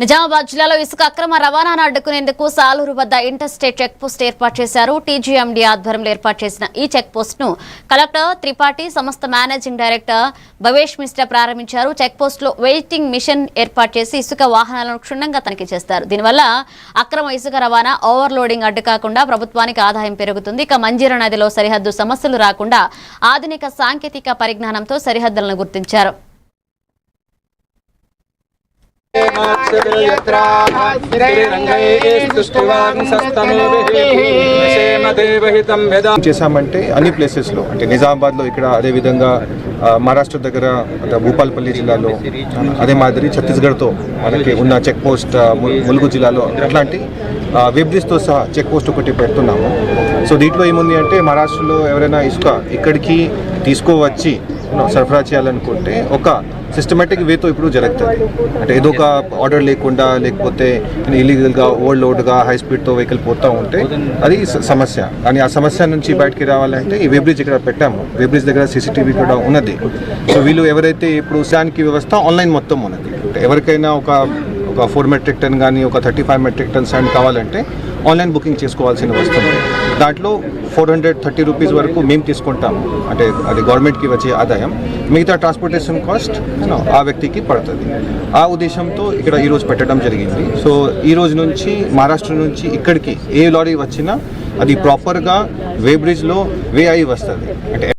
నిజామాబాద్ జిల్లాలో ఇసుక అక్రమ రవాణాను అడ్డుకునేందుకు సాలూరు వద్ద ఇంటర్స్టేట్ చెక్ పోస్ట్ ఏర్పాటు చేశారు. టీజీఎండీ ఆధ్వర్యంలో ఏర్పాటు చేసిన ఈ చెక్ పోస్ట్ ను కలెక్టర్ త్రిపాఠి, సంస్థ మేనేజింగ్ డైరెక్టర్ భవేష్ మిశ్రా ప్రారంభించారు. చెక్ పోస్ట్ లో వెయిటింగ్ మిషన్ ఏర్పాటు చేసి ఇసుక వాహనాలను క్షుణ్ణంగా తనిఖీ చేస్తారు. దీనివల్ల అక్రమ ఇసుక రవాణా, ఓవర్లోడింగ్ అడ్డు కాకుండా ప్రభుత్వానికి ఆదాయం పెరుగుతుంది. ఇక మంజీరా నదిలో సరిహద్దు సమస్యలు రాకుండా ఆధునిక సాంకేతిక పరిజ్ఞానంతో సరిహద్దులను గుర్తించారు. చేశామంటే అన్ని ప్లేసెస్లో అంటే నిజామాబాద్లో ఇక్కడ, అదేవిధంగా మహారాష్ట్ర దగ్గర భూపాల్పల్లి జిల్లాలో, అదే మాదిరి ఛత్తీస్గఢ్తో మనకి ఉన్న చెక్ పోస్ట్ ములుగు జిల్లాలో అట్లాంటి వెబ్ బ్రిడ్జ్తో సహా చెక్ పోస్ట్ ఒకటి పెడుతున్నాము. సో దీంట్లో ఏముంది అంటే మహారాష్ట్రలో ఎవరైనా ఇసుక ఇక్కడికి తీసుకువచ్చి సరఫరా చేయాలనుకుంటే ఒక సిస్టమేటిక్ వేతో ఇప్పుడు జరుగుతుంది. అంటే ఏదో ఒక ఆర్డర్ లేకుండా, లేకపోతే ఇల్లీగల్గా ఓవర్లోడ్గా హై స్పీడ్తో వెహికల్ పోతూ ఉంటే అది సమస్య. కానీ ఆ సమస్య నుంచి బయటికి రావాలంటే ఈ వెబ్ బ్రిడ్జ్ ఇక్కడ పెట్టాము. వెబ్ బ్రిడ్జ్ దగ్గర సీసీటీవీ కూడా ఉన్నది. సో వీళ్ళు ఎవరైతే ఇప్పుడు శానికి వ్యవస్థ ఆన్లైన్ మొత్తం ఉన్నది. ఎవరికైనా ఒక 4 మెట్రిక్ టన్ కానీ ఒక 35 మెట్రిక్ టన్ శాండ్ కావాలంటే ఆన్లైన్ బుకింగ్ చేసుకోవాల్సిన వస్తుంది. దాంట్లో 430 రూపీస్ వరకు మేము తీసుకుంటాము. అంటే అది గవర్నమెంట్కి వచ్చే ఆదాయం. మిగతా ట్రాన్స్పోర్టేషన్ కాస్ట్ ఆ వ్యక్తికి పడుతుంది. ఆ ఉద్దేశంతో ఇక్కడ ఈరోజు పెట్టడం జరిగింది. సో ఈ రోజు నుంచి మహారాష్ట్ర నుంచి ఇక్కడికి ఏ లారీ వచ్చినా అది ప్రాపర్గా వే బ్రిడ్జ్లో వే అయి వస్తుంది. అంటే